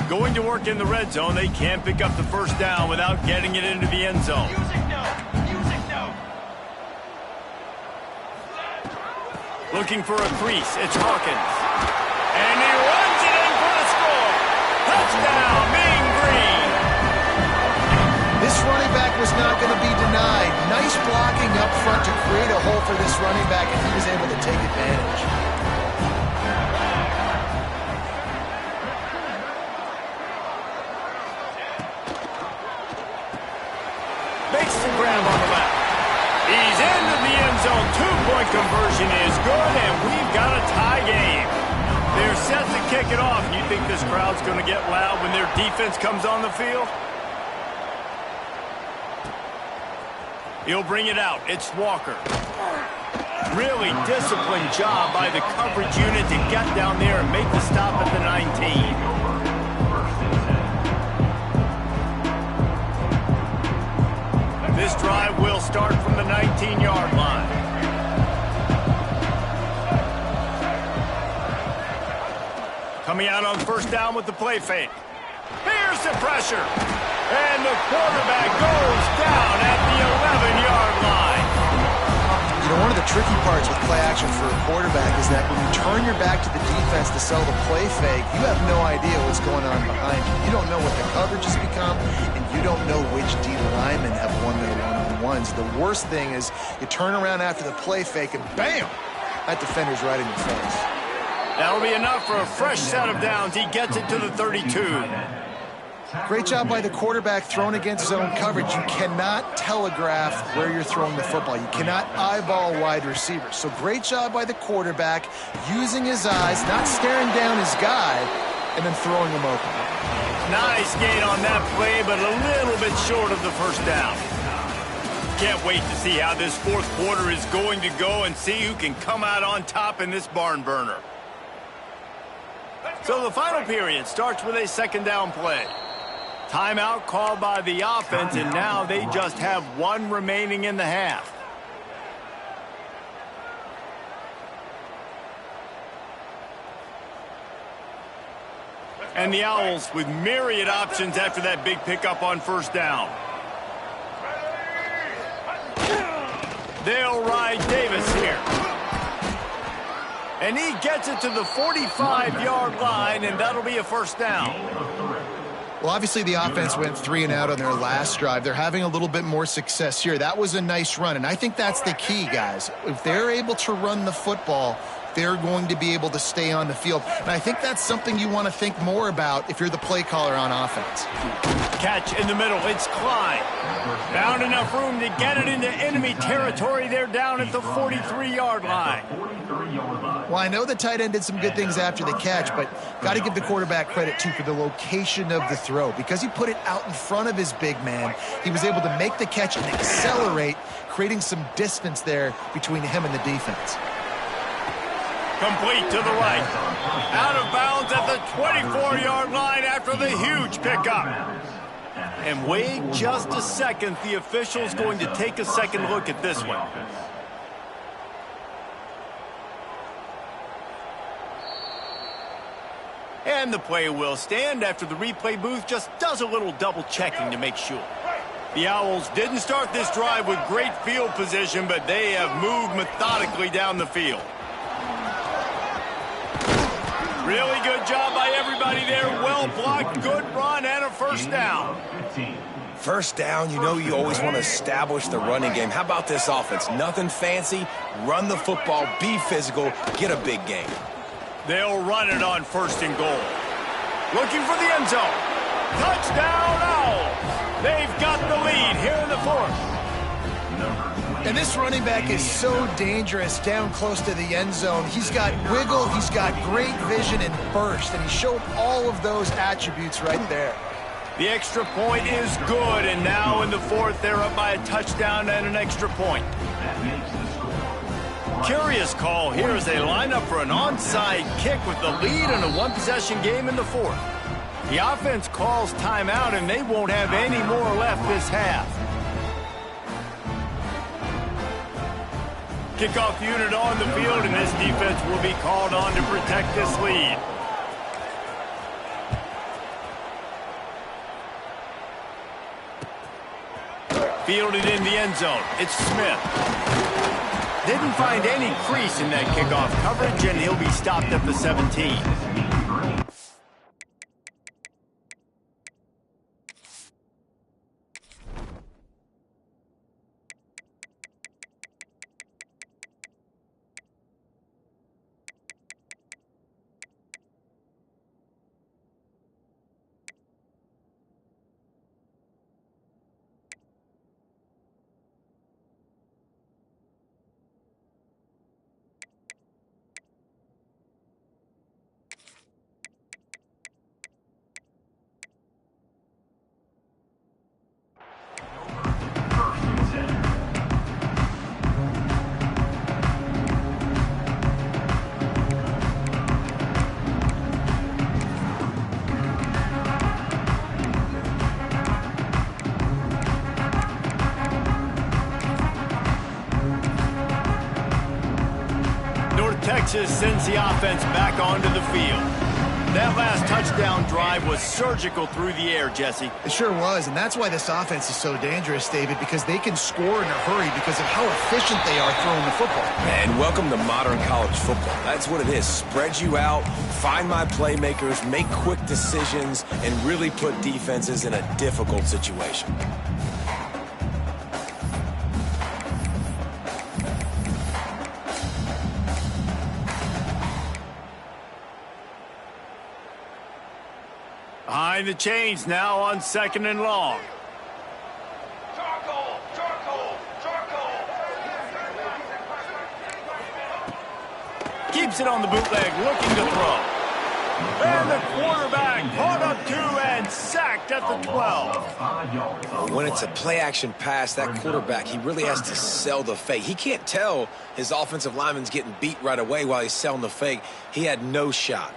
Going to work in the red zone, they can't pick up the first down without getting it into the end zone. Looking for a crease, it's Hawkins. And he runs it in for the score. Touchdown, Mean Green. This running back was not going to be denied. Nice blocking up front to create a hole for this running back, and he was able to take advantage. Makes the grab on the left. He's into the end zone. Two-point conversion is good, and we've got a tie game. They're set to kick it off. You think this crowd's going to get loud when their defense comes on the field? He'll bring it out. It's Walker. Really disciplined job by the coverage unit to get down there and make the stop at the 19. This drive will start from the 19-yard line. Coming out on first down with the play fake. Here's the pressure. And the quarterback goes down at the 11-yard line. You know, one of the tricky parts with play action for a quarterback is that when you turn your back to the defense to sell the play fake, you have no idea what's going on behind you. You don't know what the coverage has become, and you don't know which D linemen have won their one-on-ones. The worst thing is you turn around after the play fake, and bam! That defender's right in your face. That'll be enough for a fresh set of downs. He gets it to the 32. Great job by the quarterback thrown against zone coverage. You cannot telegraph where you're throwing the football. You cannot eyeball wide receivers. So great job by the quarterback using his eyes, not staring down his guy, and then throwing him open. Nice gain on that play, but a little bit short of the first down. Can't wait to see how this fourth quarter is going to go and see who can come out on top in this barn burner. So the final period starts with a second down play. Timeout called by the offense, and now they just have one remaining in the half. And the Owls with myriad options after that big pickup on first down. They'll ride Davis here. And he gets it to the 45-yard line, and that'll be a first down. Well, obviously the offense went 3 and out on their last drive. They're having a little bit more success here. That was a nice run, and I think that's the key, guys. If they're able to run the football, they're going to be able to stay on the field. And I think that's something you want to think more about if you're the play caller on offense. Catch in the middle. It's Klein. Found enough room to get it into enemy territory. They're down at the 43-yard line. Well, I know the tight end did some good things after the catch, but got to give the quarterback credit, too, for the location of the throw. Because he put it out in front of his big man, he was able to make the catch and accelerate, creating some distance there between him and the defense. Complete to the right. Out of bounds at the 24-yard line after the huge pickup. And wait just a second. The official's going to take a second look at this one. And the play will stand after the replay booth just does a little double checking to make sure. The Owls didn't start this drive with great field position, but they have moved methodically down the field. Really good job by everybody there. Well blocked, good run, and a first down. First down, you know you always want to establish the running game. How about this offense? Nothing fancy. Run the football, be physical, get a big gain. They'll run it on first and goal. Looking for the end zone. Touchdown, Owls. They've got the lead here in the fourth. And this running back is so dangerous down close to the end zone. He's got wiggle, he's got great vision and burst, and he showed all of those attributes right there. The extra point is good, and now in the fourth, they're up by a touchdown and an extra point. Curious call here as they line up for an onside kick with the lead in a one-possession game in the fourth. The offense calls timeout, and they won't have any more left this half. Kickoff unit on the field, and this defense will be called on to protect this lead. Fielded in the end zone. It's Smith. Didn't find any crease in that kickoff coverage, and he'll be stopped at the 17. Texas sends the offense back onto the field. That last touchdown drive was surgical through the air, Jesse. It sure was, and that's why this offense is so dangerous, David, because they can score in a hurry because of how efficient they are throwing the football. And welcome to modern college football. That's what it is. Spread you out, find my playmakers, make quick decisions, and really put defenses in a difficult situation. Behind the chains now on second and long. Charcoal, charcoal, charcoal. Keeps it on the bootleg, looking to throw. And the quarterback caught up to and sacked at the 12. When it's a play-action pass, that quarterback, he really has to sell the fake. He can't tell his offensive lineman's getting beat right away while he's selling the fake. He had no shot.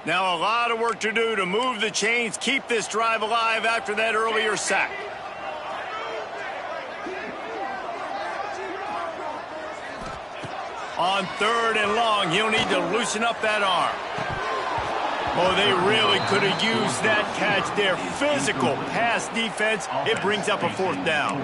Now a lot of work to do to move the chains, keep this drive alive after that earlier sack. On 3rd and long, he'll need to loosen up that arm. Oh, they really could have used that catch there. Physical pass defense. It brings up a 4th down.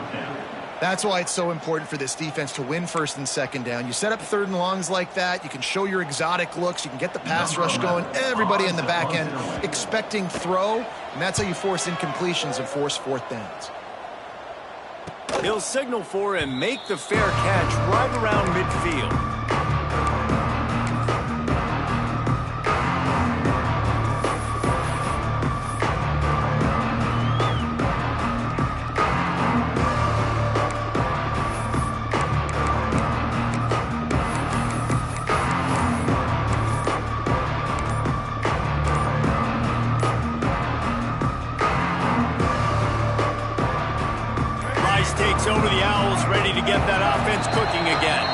That's why it's so important for this defense to win 1st and 2nd down. You set up 3rd and longs like that. You can show your exotic looks. You can get the pass rush going. Everybody in the back end expecting throw. And that's how you force incompletions and force 4th downs. He'll signal for and make the fair catch right around midfield. Takes over the Owls, ready to get that offense cooking again.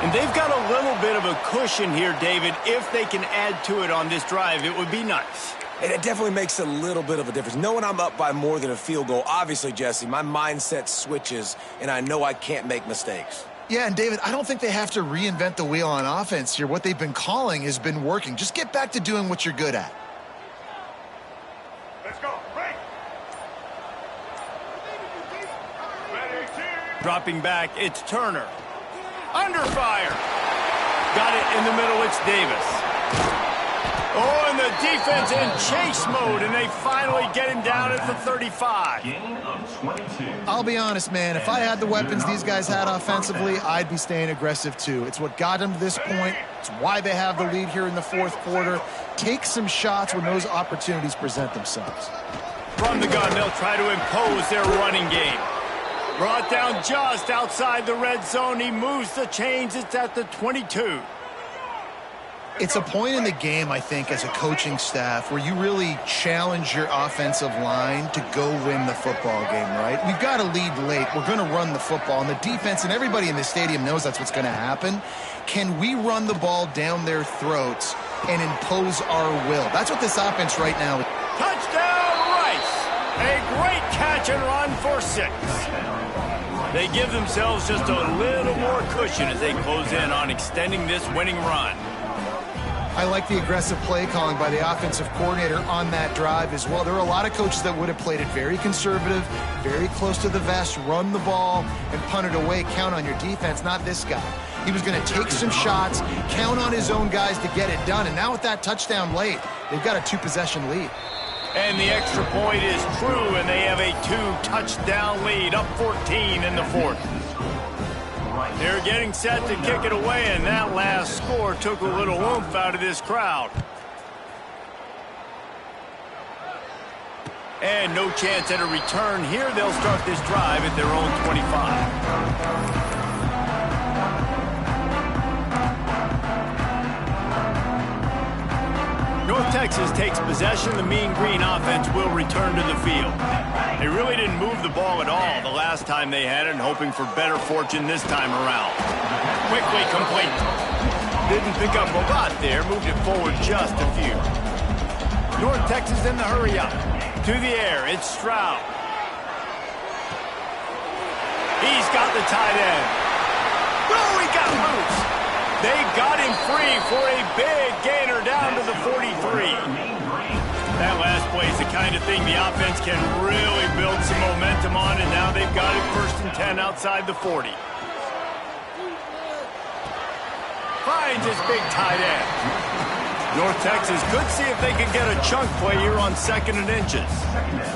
And they've got a little bit of a cushion here, David. If they can add to it on this drive, it would be nice. And it definitely makes a little bit of a difference. Knowing I'm up by more than a field goal, obviously, Jesse, my mindset switches, and I know I can't make mistakes. Yeah, and David, I don't think they have to reinvent the wheel on offense here. What they've been calling has been working. Just get back to doing what you're good at. Let's go. Break. Dropping back, it's Turner. Under fire. Got it in the middle, it's Davis. Oh, and the defense in chase mode, and they finally get him down at the 35. Gain of 22. I'll be honest, man. If I had the weapons these guys had offensively, I'd be staying aggressive too. It's what got them to this point. It's why they have the lead here in the 4th quarter. Take some shots when those opportunities present themselves. From the gun, they'll try to impose their running game. Brought down just outside the red zone. He moves the chains. It's at the 22. It's a point in the game, I think, as a coaching staff where you really challenge your offensive line to go win the football game, right? We've got to lead late. We're going to run the football, and the defense and everybody in the stadium knows that's what's going to happen. Can we run the ball down their throats and impose our will? That's what this offense right now is. Touchdown, Rice! A great catch and run for 6. They give themselves just a little more cushion as they close in on extending this winning run. I like the aggressive play calling by the offensive coordinator on that drive as well. There are a lot of coaches that would have played it very conservative, very close to the vest, run the ball, and punt it away. Count on your defense, not this guy. He was going to take some shots, count on his own guys to get it done. And now with that touchdown late, they've got a 2-possession lead. And the extra point is true, and they have a 2-touchdown lead, up 14 in the 4th. They're getting set to kick it away, and that last score took a little oomph out of this crowd. And no chance at a return here. They'll start this drive at their own 25. North Texas takes possession. The Mean Green offense will return to the field. They really didn't move the ball at all the last time they had it, and hoping for better fortune this time around. Quickly complete. Didn't pick up a lot there. Moved it forward just a few. North Texas in the hurry up. To the air, it's Stroud. He's got the tight end. Oh, he got loose. They got him free for a big gainer down to the 43. That last play is the kind of thing the offense can really build some momentum on, and now they've got it 1st and 10 outside the 40. Finds his big tight end. North Texas could see if they could get a chunk play here on 2nd and inches.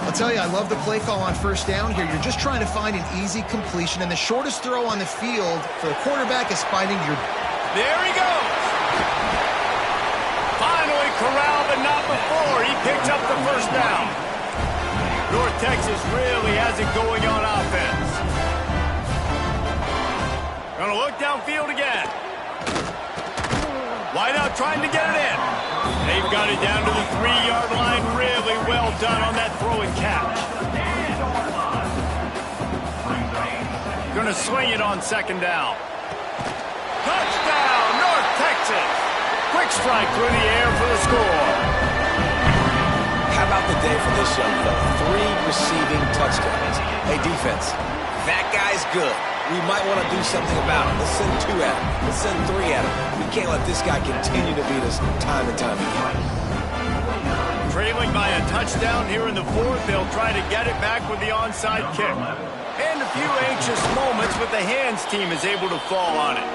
I'll tell you, I love the play call on 1st down here. You're just trying to find an easy completion, and the shortest throw on the field for the quarterback is finding your... There he goes. Finally corralled, but not before. He picks up the 1st down. North Texas really has it going on offense. Gonna look downfield again. Wideout trying to get it in. They've got it down to the 3-yard line. Really well done on that throw and catch. Gonna swing it on 2nd down. Touchdown, North Texas. Quick strike through the air for the score. about the day for this young fella? 3 receiving touchdowns. Hey, defense, that guy's good. We might want to do something about him. Let's send 2 at him. Let's send 3 at him. We can't let this guy continue to beat us time and time again. Trailing by a touchdown here in the 4th, they'll try to get it back with the onside kick. And a few anxious moments with the hands team is able to fall on it.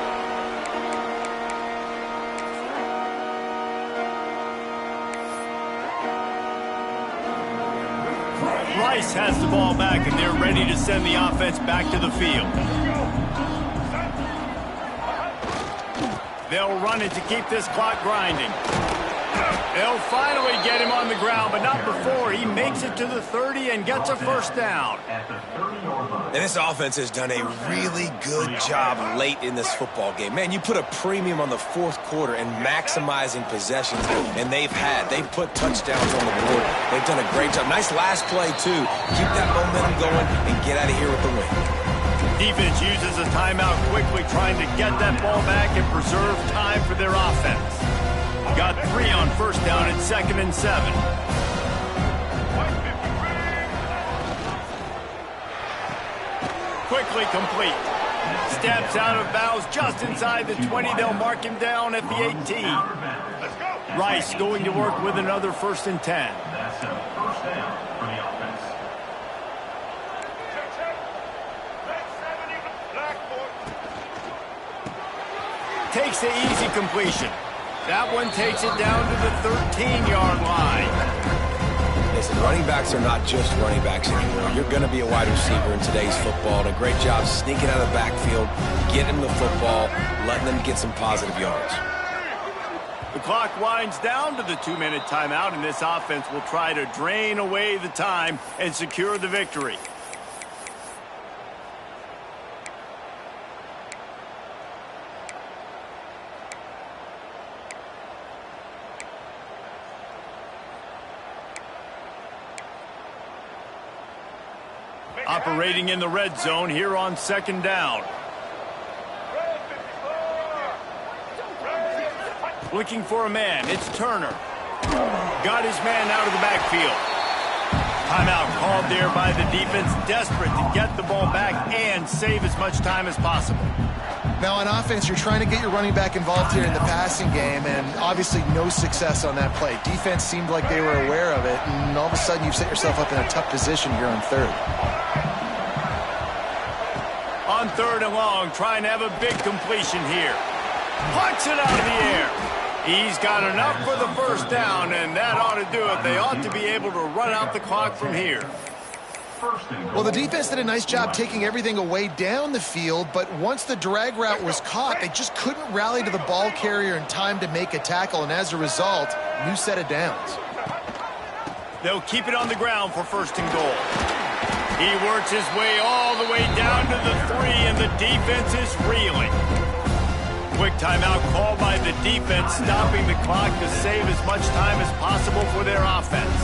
Rice has the ball back, and they're ready to send the offense back to the field. They'll run it to keep this clock grinding. They'll finally get him on the ground, but not before he makes it to the 30 and gets a first down. And this offense has done a really good job late in this football game. Man, you put a premium on the 4th quarter and maximizing possessions, and they've put touchdowns on the board. They've done a great job. Nice last play, too. Keep that momentum going and get out of here with the win. Defense uses a timeout quickly, trying to get that ball back and preserve time for their offense. Got 3 on first down at 2nd and 7. Quickly complete. Steps out of bounds just inside the 20. They'll mark him down at the 18. Rice going to work with another 1st and 10. That's a first down for the offense. Takes the easy completion. That one takes it down to the 13-yard line. Listen, running backs are not just running backs anymore. You're going to be a wide receiver in today's football. And a great job sneaking out of the backfield, getting the football, letting them get some positive yards. The clock winds down to the 2-minute timeout, and this offense will try to drain away the time and secure the victory. Operating in the red zone here on 2nd down. Looking for a man. It's Turner. Got his man out of the backfield. Timeout called there by the defense, desperate to get the ball back and save as much time as possible. Now on offense, you're trying to get your running back involved here in the passing game, and obviously no success on that play. Defense seemed like they were aware of it, and all of a sudden you've set yourself up in a tough position here on 3rd. On 3rd and long, trying to have a big completion here. Puts it out of the air. He's got enough for the first down, and that ought to do it. They ought to be able to run out the clock from here. Well, the defense did a nice job taking everything away down the field, but once the drag route was caught, they just couldn't rally to the ball carrier in time to make a tackle, and as a result, new set of downs. They'll keep it on the ground for 1st and goal. He works his way all the way down to the 3, and the defense is reeling. Quick timeout called by the defense, stopping the clock to save as much time as possible for their offense.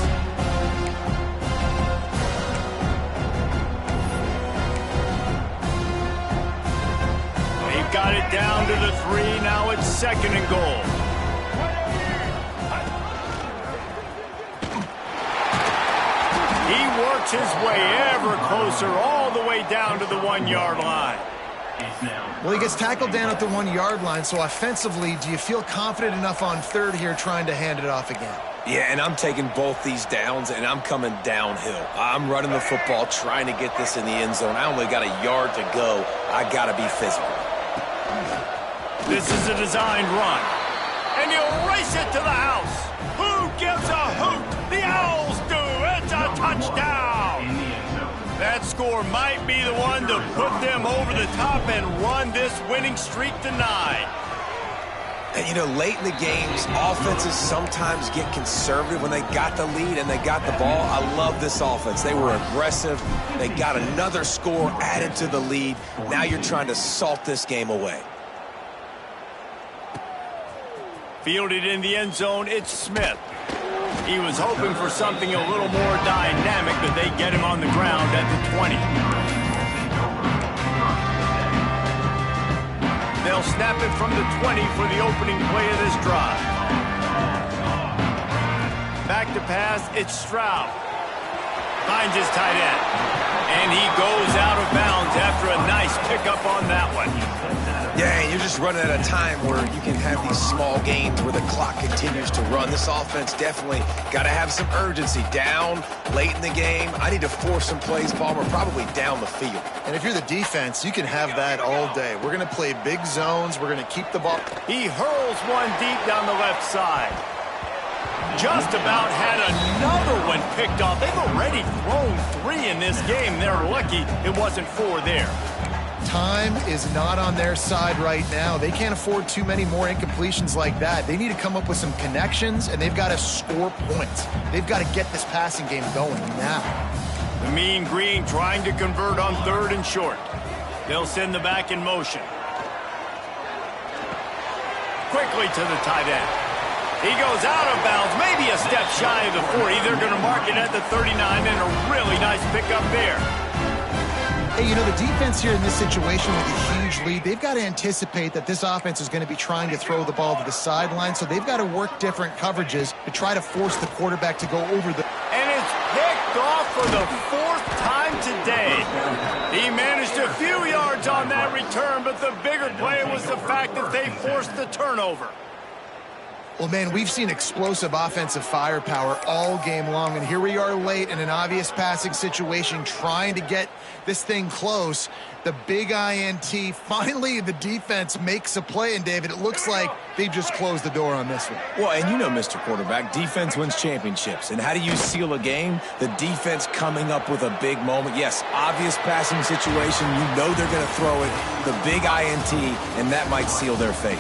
They've got it down to the 3. Now it's 2nd and goal. He works his way ever closer all the way down to the 1-yard line. Well, he gets tackled down at the 1-yard line, so offensively, do you feel confident enough on 3rd here trying to hand it off again? Yeah, and I'm taking both these downs, and I'm coming downhill. I'm running the football, trying to get this in the end zone. I only got a yard to go. I got to be physical. This is a designed run, and he'll race it to the house. Who gives a hoot? The Owls do. It's a touchdown. That score might be the one to put them over the top and run this winning streak to 9. And, you know, late in the games, offenses sometimes get conservative when they got the lead and they got the ball. I love this offense. They were aggressive. They got another score added to the lead. Now you're trying to salt this game away. Fielded in the end zone, it's Smith. He was hoping for something a little more dynamic, but they get him on the ground at the 20. They'll snap it from the 20 for the opening play of this drive. back to pass. It's Stroud. Finds his tight end. And he goes out of bounds after a nice pickup on that one. Yeah, you're just running at a time where you can have these small games where the clock continues to run. This offense definitely got to have some urgency. Down late in the game, I need to force some plays, Palmer, probably down the field. And if you're the defense, you can have that all day. We're going to play big zones. We're going to keep the ball. He hurls one deep down the left side. Just about had another one picked off. They've already thrown 3 in this game. They're lucky it wasn't 4 there. Time is not on their side right now. They can't afford too many more incompletions like that. They need to come up with some connections, and they've got to score points. They've got to get this passing game going now. The Mean Green trying to convert on 3rd and short. They'll send the back in motion. Quickly to the tight end. He goes out of bounds, maybe a step shy of the 40. They're going to mark it at the 39, and a really nice pickup there. Hey, you know, the defense here in this situation with a huge lead, they've got to anticipate that this offense is going to be trying to throw the ball to the sideline, so they've got to work different coverages to try to force the quarterback to go over the... And it's picked off for the 4th time today. He managed a few yards on that return, but the bigger play was the fact that they forced the turnover. Well, man, we've seen explosive offensive firepower all game long, and here we are late in an obvious passing situation trying to get this thing close. The big INT, finally the defense makes a play, and David, it looks like they just closed the door on this one. Well, and you know, Mr. Quarterback, defense wins championships. And how do you seal a game? The defense coming up with a big moment. Yes, obvious passing situation. You know they're going to throw it. The big INT, and that might seal their fate.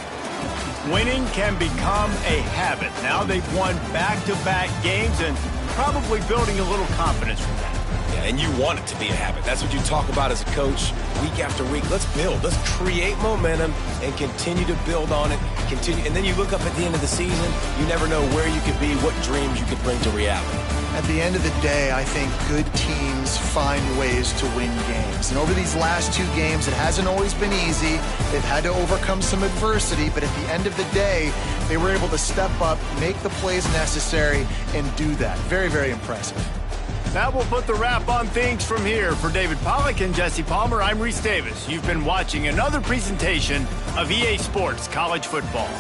Winning can become a habit. Now they've won back-to-back games and probably building a little confidence from that. Yeah, and you want it to be a habit. That's what you talk about as a coach week after week. Let's build. Let's create momentum and continue to build on it. Continue, and then you look up at the end of the season, you never know where you could be, what dreams you could bring to reality. At the end of the day, I think good teams find ways to win games. And over these last 2 games, it hasn't always been easy. They've had to overcome some adversity, but at the end of the day, they were able to step up, make the plays necessary, and do that. Very, very impressive. That will put the wrap on things from here. For David Pollack and Jesse Palmer, I'm Reese Davis. You've been watching another presentation of EA Sports College Football.